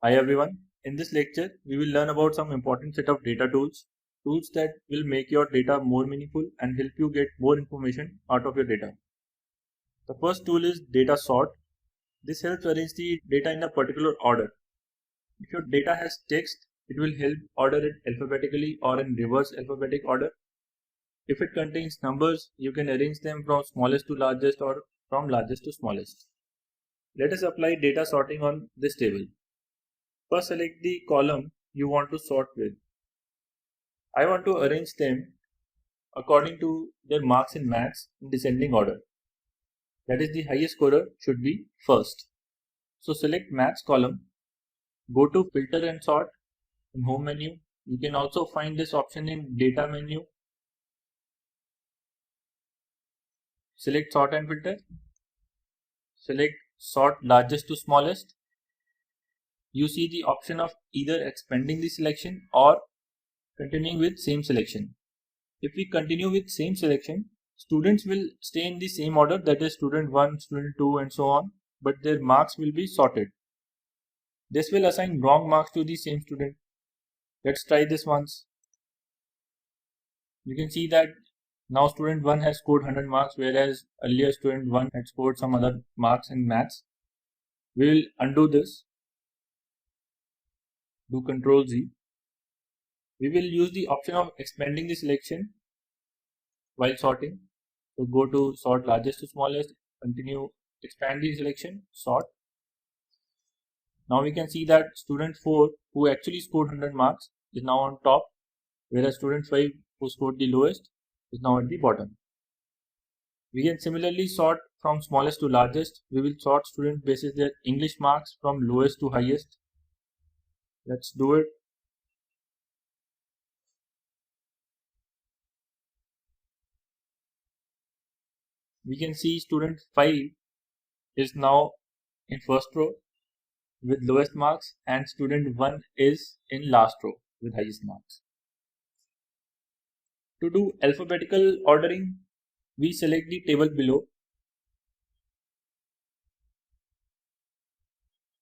Hi everyone. In this lecture, we will learn about some important set of data tools that will make your data more meaningful and help you get more information out of your data. The first tool is data sort. This helps arrange the data in a particular order. If your data has text, it will help order it alphabetically or in reverse alphabetic order. If it contains numbers, you can arrange them from smallest to largest or from largest to smallest. Let us apply data sorting on this table. First, select the column you want to sort with. I want to arrange them according to their marks in maths in descending order. That is, the highest scorer should be first. So select maths column, go to filter and sort in home menu. You can also find this option in data menu. Select sort and filter. Select sort largest to smallest. You see the option of either expanding the selection or continuing with same selection. If we continue with same selection, students will stay in the same order, that is student 1, student 2 and so on, but their marks will be sorted. This will assign wrong marks to the same student. Let's try this once. You can see that now student 1 has scored 100 marks, whereas earlier student 1 had scored some other marks in maths. We will undo this. Do Ctrl Z. We will use the option of expanding the selection while sorting. So go to sort largest to smallest, continue, expand the selection, sort. Now we can see that student 4 who actually scored 100 marks is now on top, whereas student 5 who scored the lowest is now at the bottom. We can similarly sort from smallest to largest. We will sort student basis their English marks from lowest to highest. Let's do it. We can see student 5 is now in first row with lowest marks and student 1 is in last row with highest marks. To do alphabetical ordering, we select the table below.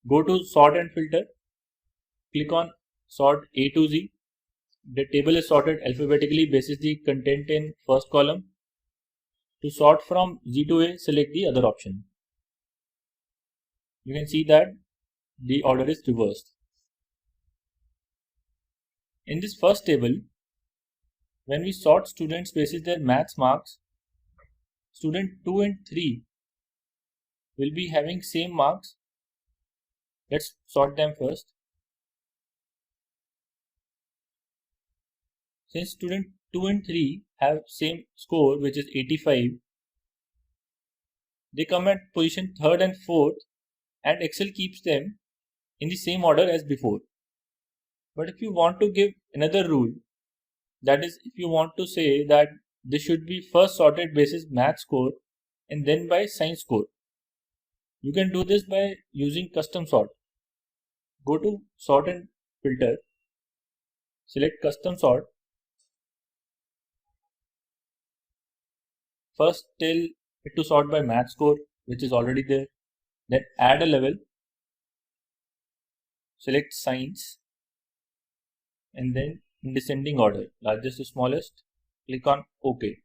Go to sort and filter. Click on sort A to Z. The table is sorted alphabetically basis the content in first column. To sort from Z to A, select the other option. You can see that the order is reversed. In this first table, when we sort students basis their maths marks, student 2 and 3 will be having same marks. Let's sort them first. Since student 2 and 3 have same score, which is 85, they come at position 3rd and 4th, and Excel keeps them in the same order as before. But if you want to give another rule, that is, if you want to say that this should be first sorted basis math score and then by science score, you can do this by using custom sort. Go to sort and filter, select custom sort. First tell it to sort by math score, which is already there. Then add a level, select science, and then in descending order, largest to smallest, click on OK.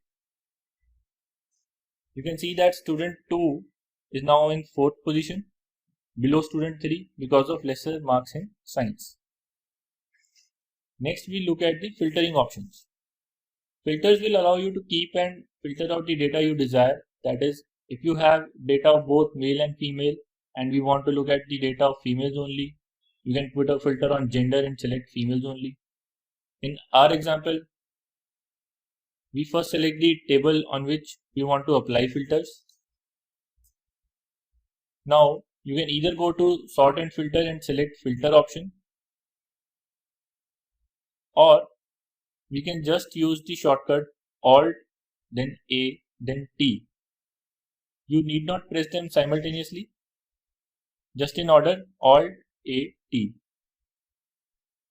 You can see that student 2 is now in 4th position, below student 3 because of lesser marks in science. Next, we look at the filtering options. Filters will allow you to keep and filter out the data you desire. That is, if you have data of both male and female and we want to look at the data of females only, you can put a filter on gender and select females only. In our example, we first select the table on which we want to apply filters. Now, you can either go to sort and filter and select filter option, or we can just use the shortcut Alt, then A, then T. You need not press them simultaneously, just in order Alt, A, T.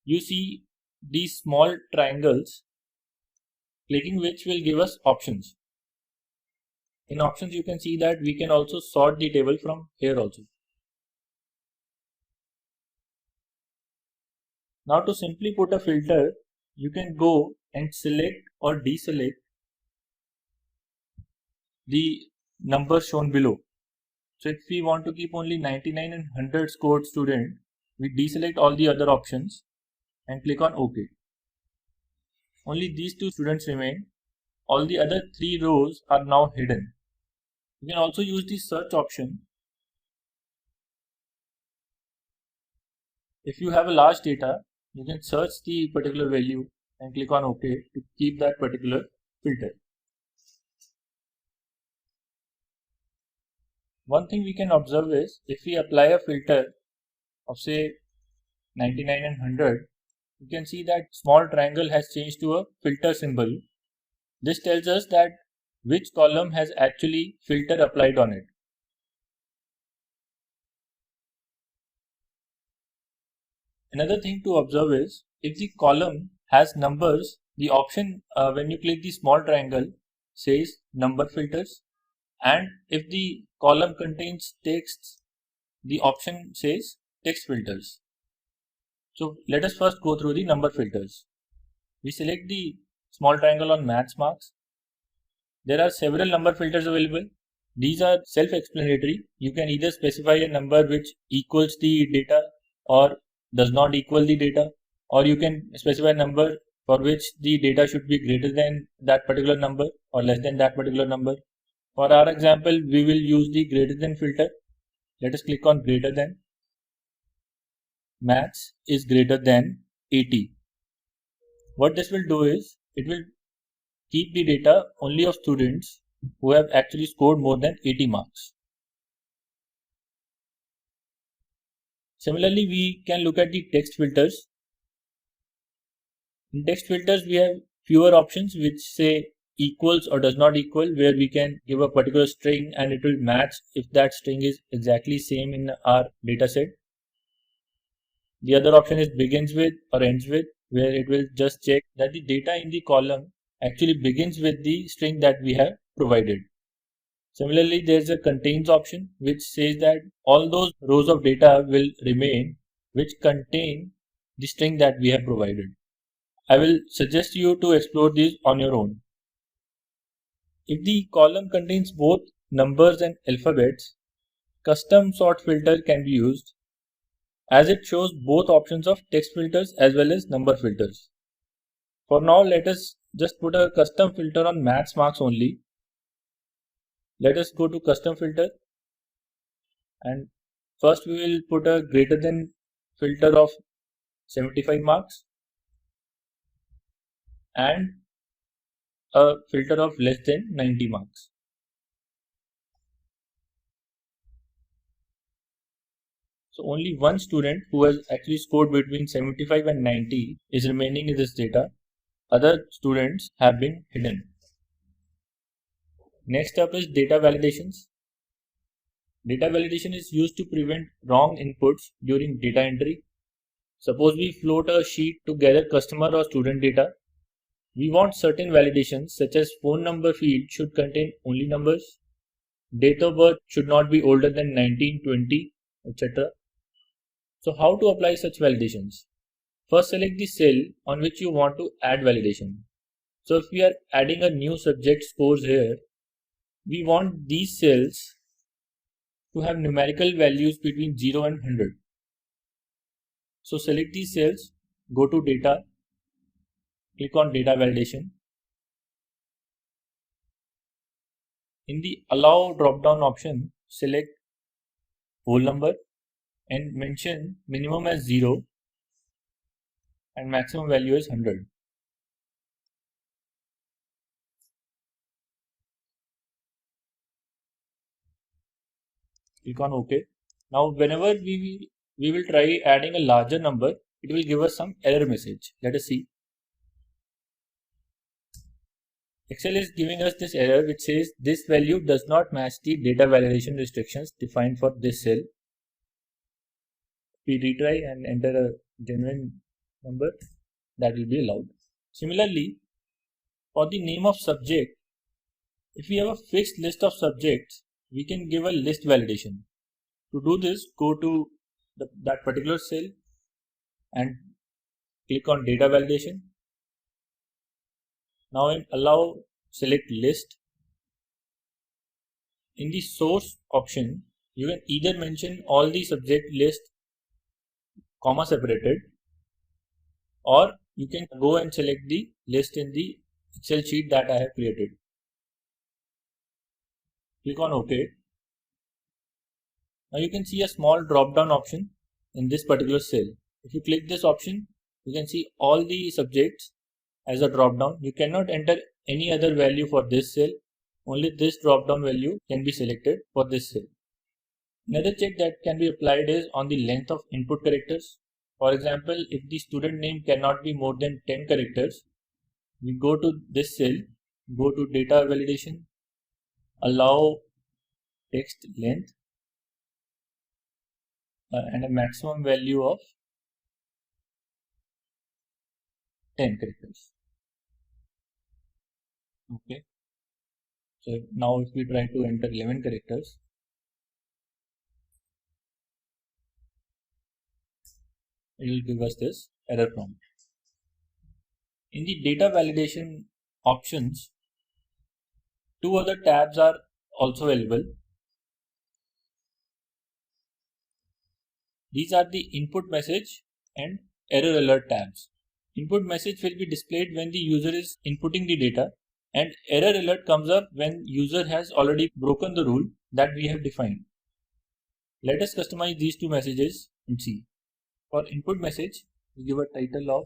You see these small triangles, clicking which will give us options. In options, you can see that we can also sort the table from here also. Now to simply put a filter, you can go and select or deselect the numbers shown below. So if we want to keep only 99 and 100 scored student, we deselect all the other options and click on OK. Only these two students remain. All the other 3 rows are now hidden. You can also use the search option. If you have a large data, you can search the particular value and click on OK to keep that particular filter. One thing we can observe is if we apply a filter of say 99 and 100, you can see that small triangle has changed to a filter symbol. This tells us that which column has actually filter applied on it. Another thing to observe is if the column has numbers, the option when you click the small triangle says number filters, and if the column contains text, the option says text filters. So let us first go through the number filters. We select the small triangle on maths marks. There are several number filters available. These are self-explanatory. You can either specify a number which equals the data or does not equal the data, or you can specify a number for which the data should be greater than that particular number or less than that particular number. For our example, we will use the greater than filter. Let us click on greater than. Maths is greater than 80. What this will do is, it will keep the data only of students who have actually scored more than 80 marks. Similarly, we can look at the text filters. In text filters, we have fewer options which say equals or does not equal, where we can give a particular string and it will match if that string is exactly same in our data set. The other option is begins with or ends with, where it will just check that the data in the column actually begins with the string that we have provided. Similarly, there is a contains option which says that all those rows of data will remain which contain the string that we have provided. I will suggest you to explore these on your own. If the column contains both numbers and alphabets, custom sort filter can be used, as it shows both options of text filters as well as number filters. For now, let us just put a custom filter on maths marks only. Let us go to custom filter, and first we will put a greater than filter of 75 marks and a filter of less than 90 marks. So only one student who has actually scored between 75 and 90 is remaining in this data. Other students have been hidden. Next up is data validations. Data validation is used to prevent wrong inputs during data entry. Suppose we float a sheet to gather customer or student data. We want certain validations such as phone number field should contain only numbers, date of birth should not be older than 1920, etc. So how to apply such validations? First, select the cell on which you want to add validation. So if we are adding a new subject scores here, we want these cells to have numerical values between 0 and 100. So select these cells, go to data, click on data validation. In the allow drop down option, select whole number and mention minimum as 0 and maximum value is 100. Click on OK. Now whenever we will try adding a larger number, it will give us some error message. Let us see. Excel is giving us this error which says this value does not match the data validation restrictions defined for this cell. We retry and enter a genuine number, that will be allowed. Similarly, for the name of subject, if we have a fixed list of subjects, we can give a list validation. To do this, go to that particular cell and click on data validation. Now in allow, select list. In the source option, you can either mention all the subject list comma separated, or you can go and select the list in the Excel sheet that I have created. Click on OK. Now you can see a small drop down option in this particular cell. If you click this option, you can see all the subjects as a drop down. You cannot enter any other value for this cell. Only this drop down value can be selected for this cell. Another check that can be applied is on the length of input characters. For example, if the student name cannot be more than 10 characters, we go to this cell, go to data validation, allow text length and a maximum value of 10 characters. Okay. So now if we try to enter 11 characters, it will give us this error prompt. In the data validation options, two other tabs are also available. These are the input message and error alert tabs. Input message will be displayed when the user is inputting the data, and error alert comes up when user has already broken the rule that we have defined. Let us customize these two messages and see. For input message, we give a title of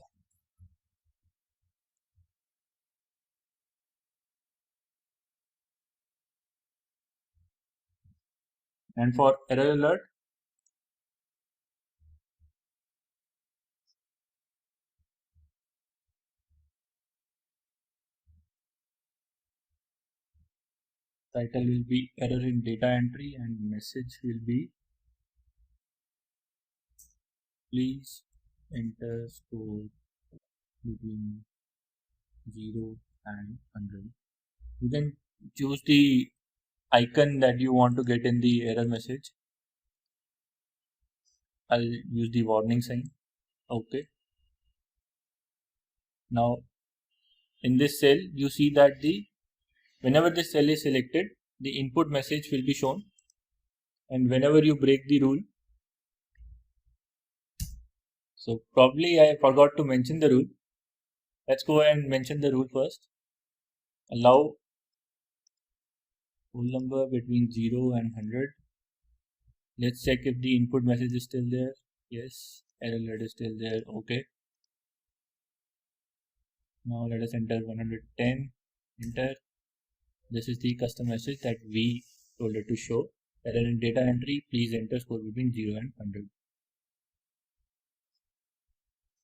and for error alert, title will be error in data entry and message will be please enter score between 0 and 100. You can choose the icon that you want to get in the error message. I'll use the warning sign. Okay. Now in this cell, you see that whenever this cell is selected, the input message will be shown, and whenever you break the rule, so probably I forgot to mention the rule. Let's go and mention the rule first. Allow whole number between 0 and 100. Let's check if the input message is still there. Yes, error alert is still there. Okay. Now let us enter 110. Enter. This is the custom message that we told it to show. Error in data entry, please enter score between 0 and 100.